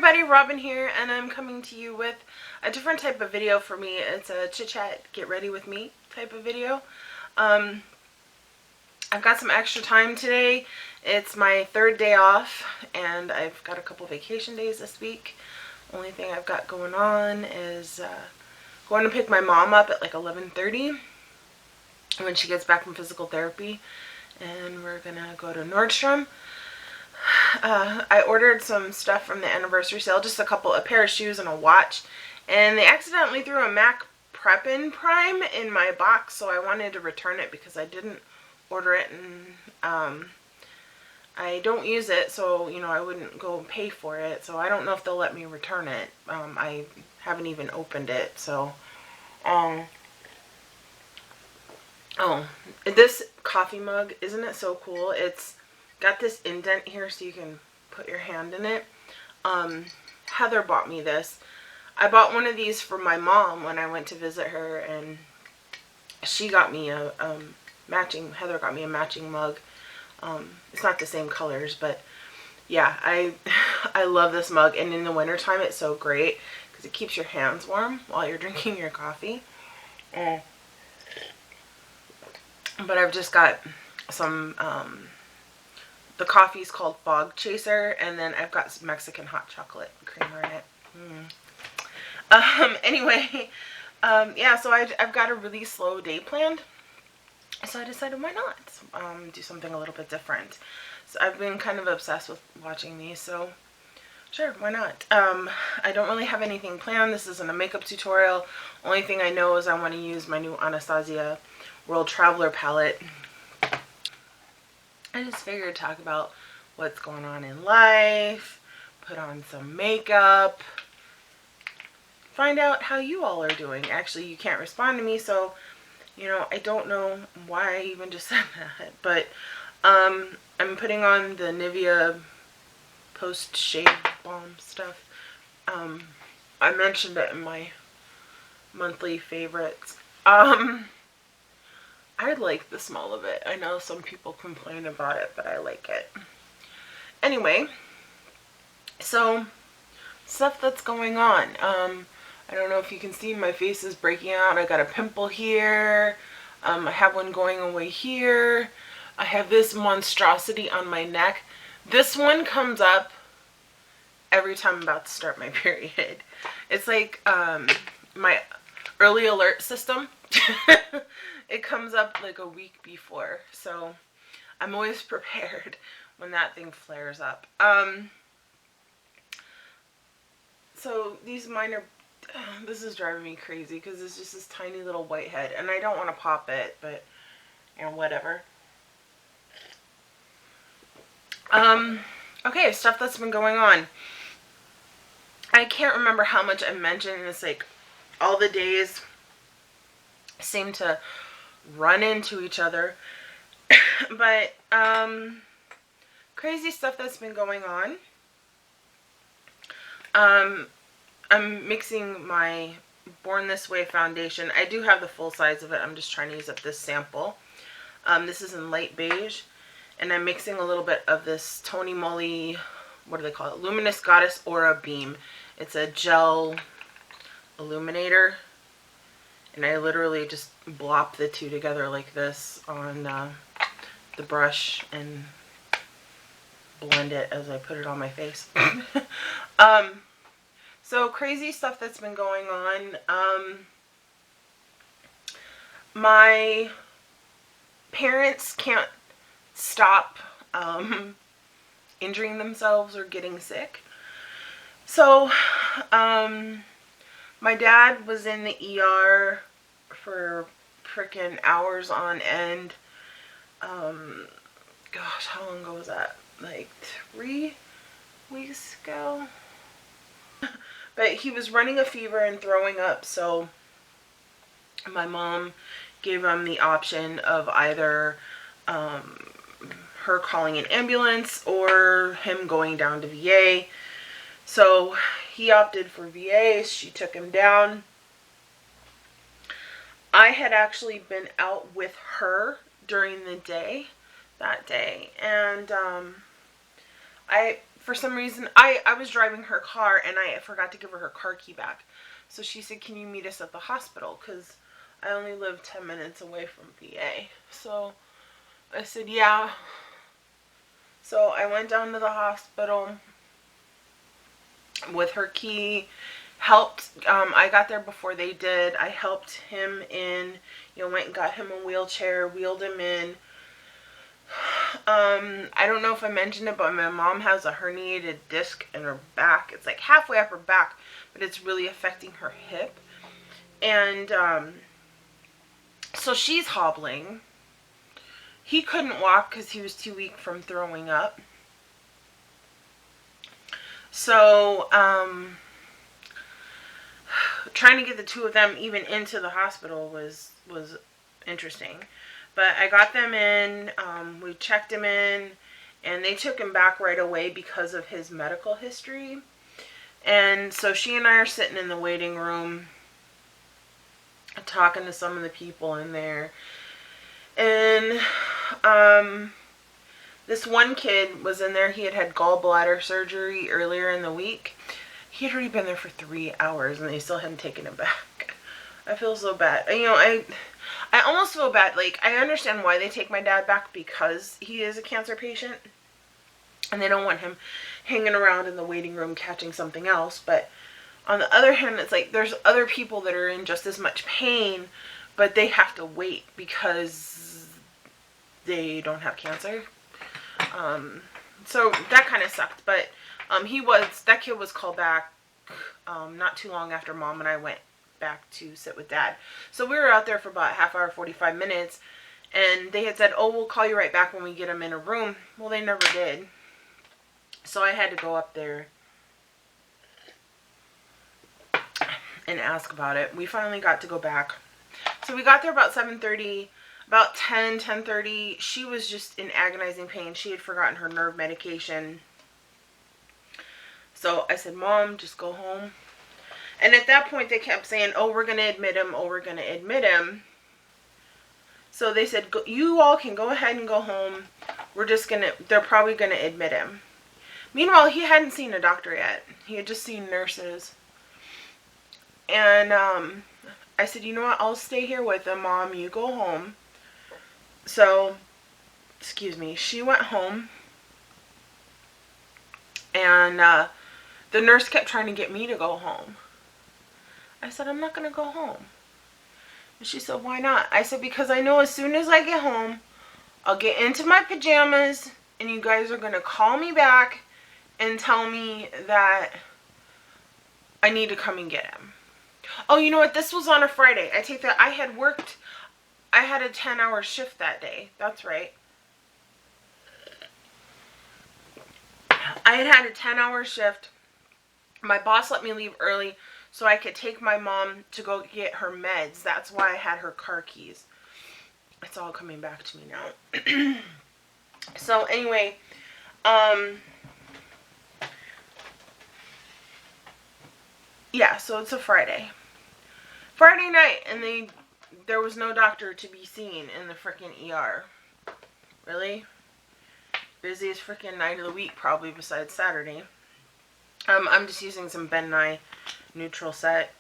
everybody, Robin here, and I'm coming to you with a different type of video for me. It's a chit chat, get ready with me type of video. I've got some extra time today. It's my third day off, and I've got a couple vacation days this week. Only thing I've got going on is going to pick my mom up at like 11:30 when she gets back from physical therapy, and we're gonna go to Nordstrom. I ordered some stuff from the anniversary sale, just a pair of shoes and a watch, and they accidentally threw a MAC Prep-In Prime in my box, so I wanted to return it because I didn't order it, and I don't use it, so I wouldn't go and pay for it, so I don't know if they'll let me return it. I haven't even opened it, so oh, this coffee mug, isn't it so cool? It's got this indent here so you can put your hand in it. Heather bought me this. I bought one of these for my mom when I went to visit her, and she got me a Heather got me a matching mug. It's not the same colors, but yeah, I love this mug, and in the wintertime it's so great because it keeps your hands warm while you're drinking your coffee. But I've just got some the coffee's called Fog Chaser, and then I've got some Mexican hot chocolate creamer in it. Anyway, yeah, so I've got a really slow day planned, so I decided why not do something a little bit different. So I've been kind of obsessed with watching these, so sure, why not? I don't really have anything planned. This isn't a makeup tutorial. Only thing I know is I want to use my new Anastasia World Traveler palette. I just figured to talk about what's going on in life, put on some makeup, find out how you all are doing. Actually, you can't respond to me, so, I don't know why I even just said that. But I'm putting on the Nivea post-shave balm stuff. I mentioned it in my monthly favorites. I like the smell of it. I know some people complain about it, but I like it. Anyway, so stuff that's going on. I don't know if you can see, my face is breaking out. I got a pimple here. I have one going away here. I have this monstrosity on my neck. This one comes up every time I'm about to start my period. It's like my early alert system. It comes up like a week before, so I'm always prepared when that thing flares up. So these minor, this is driving me crazy because it's just this tiny little white head, and I don't want to pop it, but whatever. Okay, stuff that's been going on. I can't remember how much I mentioned, and it's like all the days seem to run into each other. But crazy stuff that's been going on. I'm mixing my Born This Way foundation. I do have the full size of it. I'm just trying to use up this sample. This is in light beige, and I'm mixing a little bit of this Tony Moly, what do they call it? Luminous Goddess Aura Beam. It's a gel illuminator. And I literally just blop the two together like this on the brush and blend it as I put it on my face. So crazy stuff that's been going on. My parents can't stop injuring themselves or getting sick. So, my dad was in the ER for frickin' hours on end. Gosh, how long ago was that? Like 3 weeks ago? But he was running a fever and throwing up, so my mom gave him the option of either her calling an ambulance or him going down to VA. So he opted for VA. She took him down. I had actually been out with her during the day that day, and I for some reason, I was driving her car and I forgot to give her car key back. So she said, can you meet us at the hospital? Because I only live 10 minutes away from VA. So I said, yeah. So I went down to the hospital with her key. Helped, I got there before they did. I helped him in, went and got him a wheelchair, wheeled him in. I don't know if I mentioned it, but my mom has a herniated disc in her back. It's like halfway up her back, but it's really affecting her hip. And so she's hobbling. He couldn't walk because he was too weak from throwing up. So trying to get the two of them even into the hospital was interesting. But I got them in, we checked him in, and they took him back right away because of his medical history. And so she and I are sitting in the waiting room talking to some of the people in there. And this one kid was in there. He had had gallbladder surgery earlier in the week. He had already been there for 3 hours and they still hadn't taken him back. I feel so bad. I almost feel bad. Like, I understand why they take my dad back, because he is a cancer patient and they don't want him hanging around in the waiting room catching something else. But on the other hand, it's like there's other people that are in just as much pain, but they have to wait because they don't have cancer. So that kind of sucked. But that kid was called back not too long after Mom and I went back to sit with Dad. So we were out there for about a half hour, 45 minutes, and they had said, oh, we'll call you right back when we get him in a room. Well, they never did. So I had to go up there and ask about it. We finally got to go back. So we got there about 7:30. About 10:30, she was just in agonizing pain. She had forgotten her nerve medication. So I said, Mom, just go home. And at that point, they kept saying, oh, we're going to admit him. Oh, we're going to admit him. So they said, you all can go ahead and go home. They're probably going to admit him. Meanwhile, he hadn't seen a doctor yet. He had just seen nurses. And I said, you know what? I'll stay here with him, Mom. You go home. So, she went home. And the nurse kept trying to get me to go home. I said, I'm not going to go home. And she said, why not? I said, because I know as soon as I get home, I'll get into my pajamas and you guys are going to call me back and tell me that I need to come and get him. Oh, you know what? This was on a Friday. I take that. I had a 10-hour shift that day. That's right. I had a 10-hour shift. My boss let me leave early so I could take my mom to go get her meds. That's why I had her car keys. It's all coming back to me now. So anyway, yeah, so it's a Friday night, and there was no doctor to be seen in the freaking ER. Really? Busiest freaking night of the week, probably, besides Saturday. I'm just using some Ben Nye neutral set.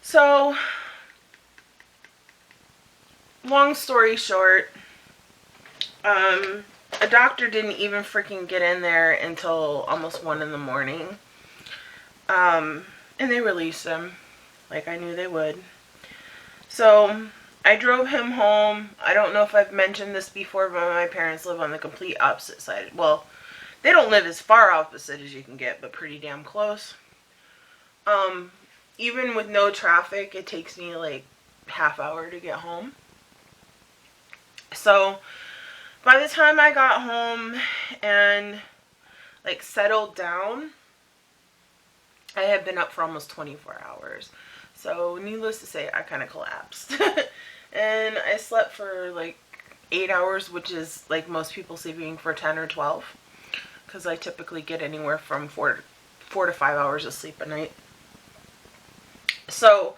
So, long story short, a doctor didn't even freaking get in there until almost 1 in the morning. And they released him, like I knew they would. So, I drove him home. I don't know if I've mentioned this before, but my parents live on the complete opposite side. Well, they don't live as far opposite as you can get, but pretty damn close. Even with no traffic, it takes me like half hour to get home. So, by the time I got home and like settled down, I had been up for almost 24 hours. So, needless to say, I kind of collapsed. And I slept for like 8 hours, which is like most people sleeping for 10 or 12. Because I typically get anywhere from 4 to 5 hours of sleep a night. So,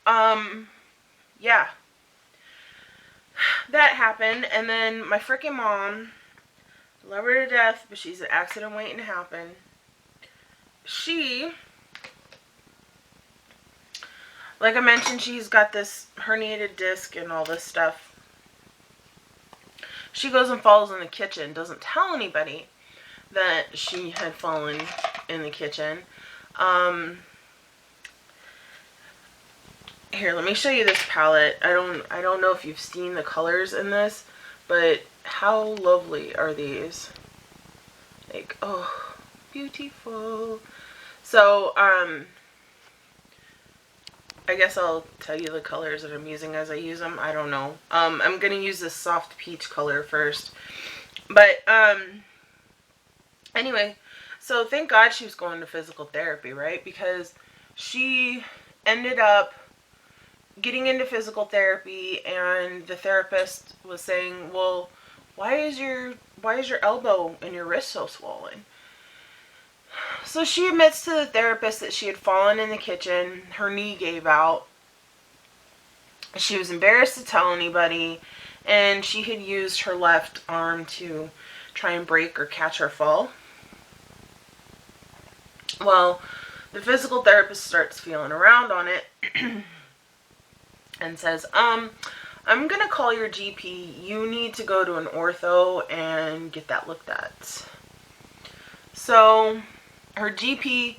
yeah. That happened. And then my freaking mom Love her to death, but she's an accident waiting to happen. She, like I mentioned, she's got this herniated disc and all this stuff. She goes and falls in the kitchen, doesn't tell anybody that she had fallen in the kitchen. Here, let me show you this palette. I don't know if you've seen the colors in this, but how lovely are these? Like, oh, beautiful. So, I guess I'll tell you the colors that I'm using as I use them. I don't know. I'm going to use this soft peach color first. But, anyway, so thank God she was going to physical therapy, right? Because she ended up getting into physical therapy, and the therapist was saying, well, why is your elbow and your wrist so swollen? So she admits to the therapist that she had fallen in the kitchen. Her knee gave out. She was embarrassed to tell anybody, and she had used her left arm to try and break or catch her fall. Well, the physical therapist starts feeling around on it and says, I'm going to call your GP. You need to go to an ortho and get that looked at. So her GP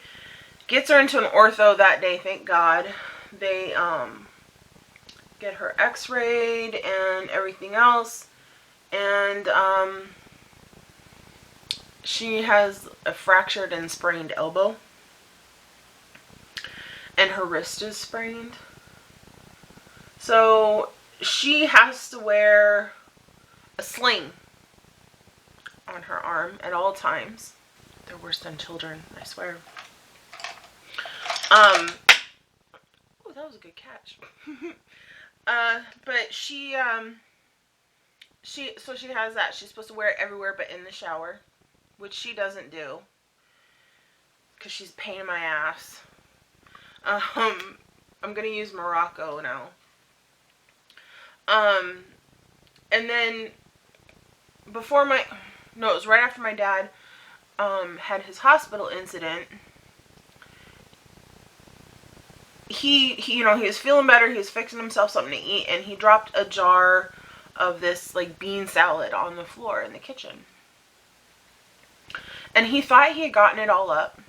gets her into an ortho that day, thank God. They get her x-rayed and everything else. And she has a fractured and sprained elbow. And her wrist is sprained. So she has to wear a sling on her arm at all times. They're worse than children, I swear. Oh, that was a good catch. But she has that. She's supposed to wear it everywhere but in the shower, which she doesn't do because she's a pain in my ass. I'm gonna use Morocco now. And then it was right after my dad had his hospital incident. He was feeling better. He was fixing himself something to eat, and he dropped a jar of this like bean salad on the floor in the kitchen. And he thought he had gotten it all up,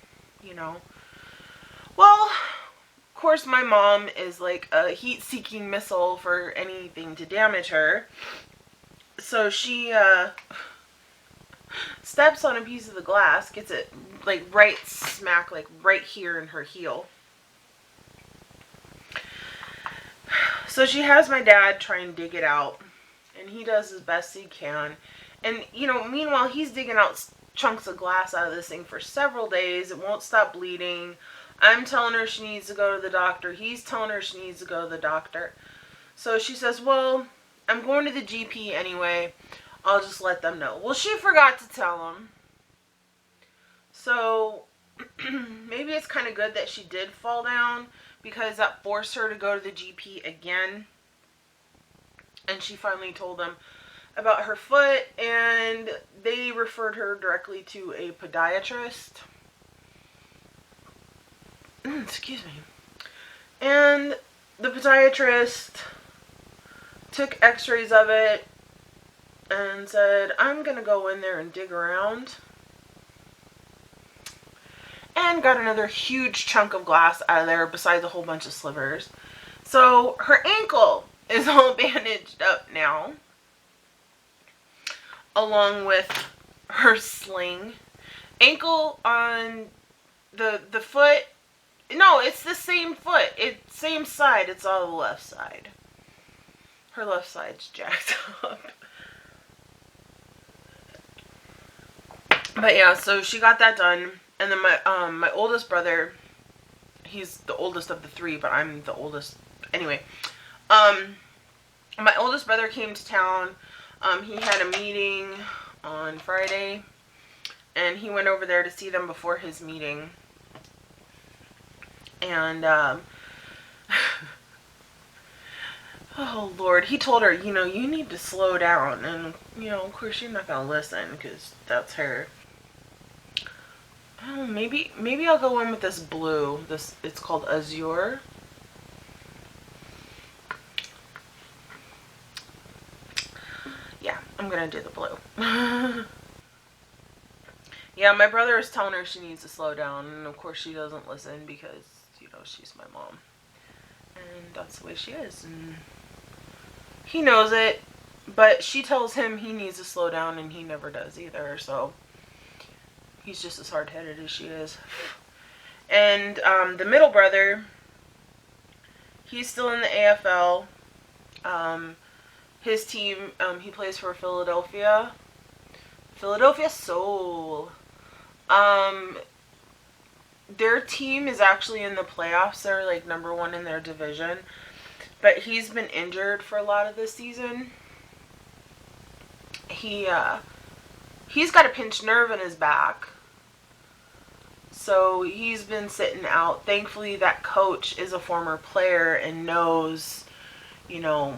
Well, of course, my mom is like a heat-seeking missile for anything to damage her. So she steps on a piece of the glass, gets it like right smack, like right here in her heel. So she has my dad try and dig it out, and he does as best he can. And, meanwhile, he's digging out chunks of glass out of this thing for several days. It won't stop bleeding. I'm telling her she needs to go to the doctor. He's telling her she needs to go to the doctor. So she says, well, I'm going to the GP anyway. I'll just let them know. Well, she forgot to tell him. So maybe it's kind of good that she did fall down, because that forced her to go to the GP again. And she finally told them about her foot, and they referred her directly to a podiatrist. Excuse me. And the podiatrist took x-rays of it and said, I'm going to go in there and dig around. And got another huge chunk of glass out of there besides a whole bunch of slivers. So her ankle is all bandaged up now, along with her sling. Ankle on the foot. No, it's the same foot. It's same side. It's all the left side. Her left side's jacked up. But yeah, so she got that done. And then my oldest brother, he's the oldest of the three, but I'm the oldest. Anyway, my oldest brother came to town. He had a meeting on Friday, and he went over there to see them before his meeting. And Oh, Lord. He told her, you know, you need to slow down. And, you know, of course, she's not going to listen because that's her. Oh, maybe I'll go in with this blue. It's called Azure. Yeah, I'm going to do the blue. Yeah, my brother is telling her she needs to slow down. And, of course, she doesn't listen because, you know, she's my mom. And that's the way she is. And he knows it. But she tells him he needs to slow down, and he never does either. So he's just as hard-headed as she is. And the middle brother, he's still in the AFL. His team, he plays for Philadelphia Soul. Their team is actually in the playoffs. They're like number one in their division. But he's been injured for a lot of this season. He's got a pinched nerve in his back. So he's been sitting out. Thankfully, that coach is a former player and knows, you know,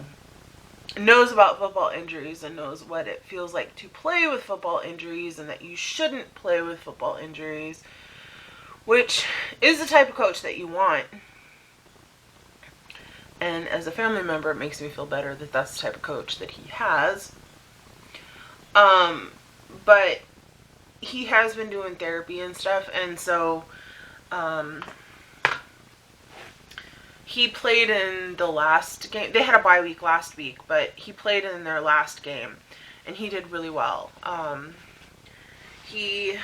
knows about football injuries and knows what it feels like to play with football injuries and that you shouldn't play with football injuries, which is the type of coach that you want. And as a family member, it makes me feel better that that's the type of coach that he has. But he has been doing therapy and stuff, and so he played in the last game. They had a bye week last week, but he played in their last game, and he did really well. I think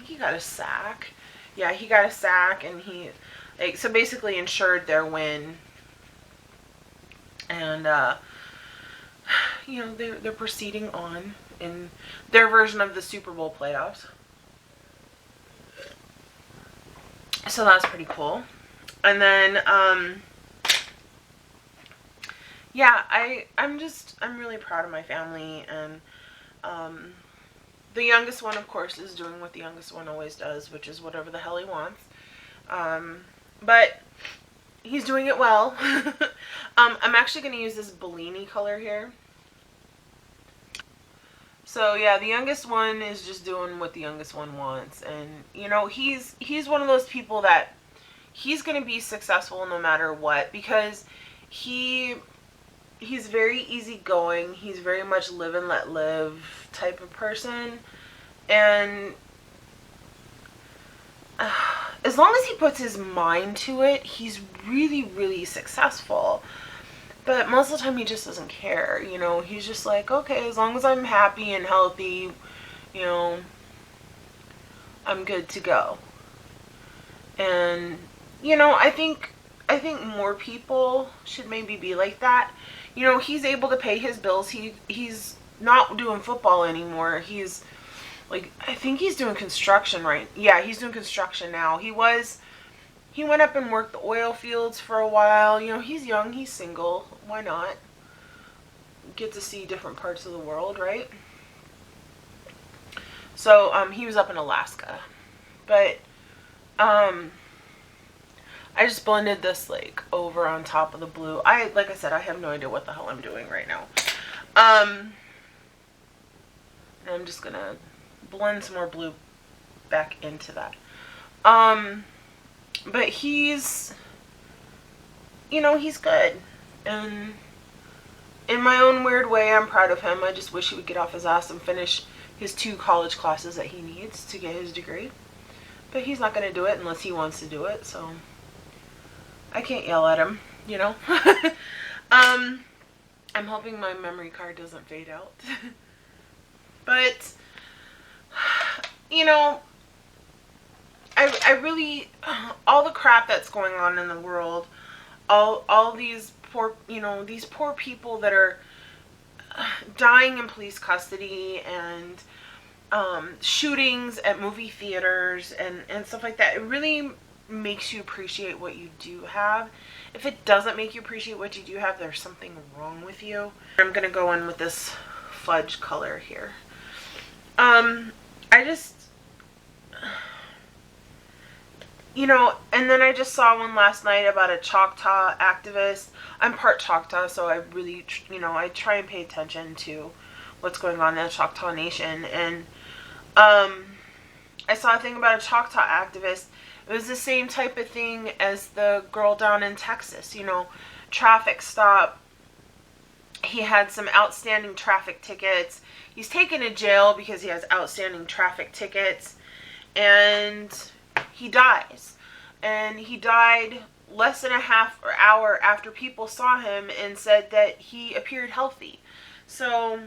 he got a sack. Yeah, he got a sack, and he, like, so basically ensured their win. And you know, they're proceeding on in their version of the Super Bowl playoffs. So that's pretty cool. And then yeah, I'm really proud of my family. And the youngest one, of course, is doing what the youngest one always does, which is whatever the hell he wants. But he's doing it well. I'm actually going to use this Bellini color here. So yeah, the youngest one is just doing what the youngest one wants. And, you know, he's one of those people that he's going to be successful no matter what, because he's very easygoing. He's very much live and let live type of person. And as long as he puts his mind to it, he's really, really successful. But most of the time he just doesn't care, you know. He's just like, okay, as long as I'm happy and healthy, you know, I'm good to go. And, you know, I think more people should maybe be like that. You know, he's able to pay his bills. He's not doing football anymore. He's, like, I think he's doing construction, right? Yeah, he's doing construction now. He went up and worked the oil fields for a while. You know, he's young, he's single. Why not? Get to see different parts of the world, right? So, he was up in Alaska. But, I just blended this, like, over on top of the blue. Like I said, I have no idea what the hell I'm doing right now. And I'm just gonna blend some more blue back into that. But he's, you know, he's good. And in my own weird way, I'm proud of him. I just wish he would get off his ass and finish his 2 college classes that he needs to get his degree. But he's not going to do it unless he wants to do it, so I can't yell at him, you know. I'm hoping my memory card doesn't fade out. But, you know, I really, all the crap that's going on in the world, all these poor, you know, these poor people that are dying in police custody, and shootings at movie theaters and stuff like that, it really makes you appreciate what you do have. If it doesn't make you appreciate what you do have, there's something wrong with you. I'm gonna go in with this fudge color here. you know, and then I just saw one last night about a Choctaw activist. I'm part Choctaw, so I really, you know, I try and pay attention to what's going on in the Choctaw Nation. And I saw a thing about a Choctaw activist. It was the same type of thing as the girl down in Texas, you know, traffic stop. He had some outstanding traffic tickets. He's taken to jail because he has outstanding traffic tickets. And he dies. And he died less than a half hour after people saw him and said that he appeared healthy. So,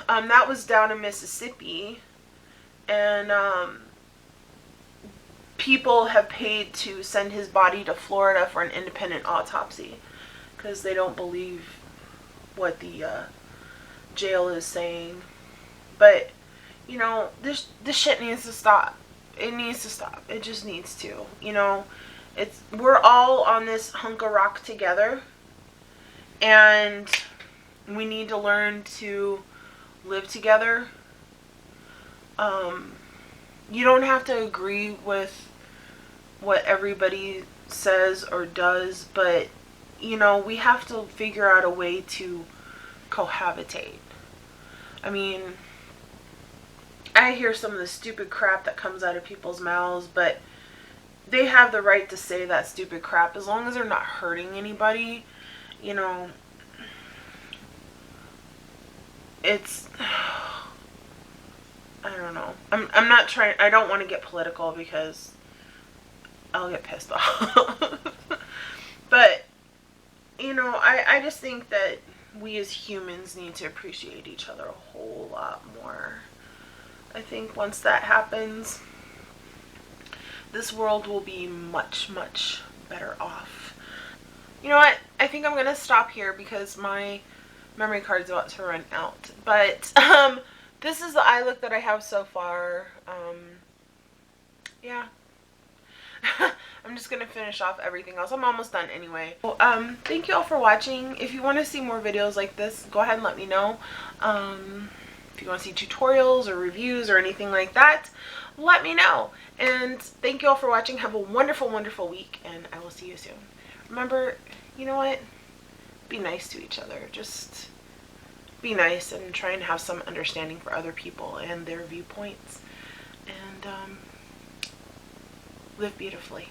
that was down in Mississippi. And, people have paid to send his body to Florida for an independent autopsy because they don't believe what the jail is saying. But, you know, this shit needs to stop. It needs to stop. It just needs to. You know, we're all on this hunk of rock together, and we need to learn to live together. You don't have to agree with what everybody says or does, but, you know, we have to figure out a way to cohabitate. I mean, I hear some of the stupid crap that comes out of people's mouths, but they have the right to say that stupid crap as long as they're not hurting anybody. You know, it's, I don't know. I'm not trying, I don't want to get political because I'll get pissed off. But, you know, I just think that we as humans need to appreciate each other a whole lot more. I think once that happens, this world will be much, much better off. You know what? I think I'm going to stop here because my memory card's about to run out. But, this is the eye look that I have so far. Yeah. I'm just going to finish off everything else. I'm almost done anyway. Well, thank you all for watching. If you want to see more videos like this, go ahead and let me know. If you want to see tutorials or reviews or anything like that, let me know. And thank you all for watching. Have a wonderful, wonderful week, and I will see you soon. Remember, you know what? Be nice to each other. Just be nice and try and have some understanding for other people and their viewpoints. And live beautifully.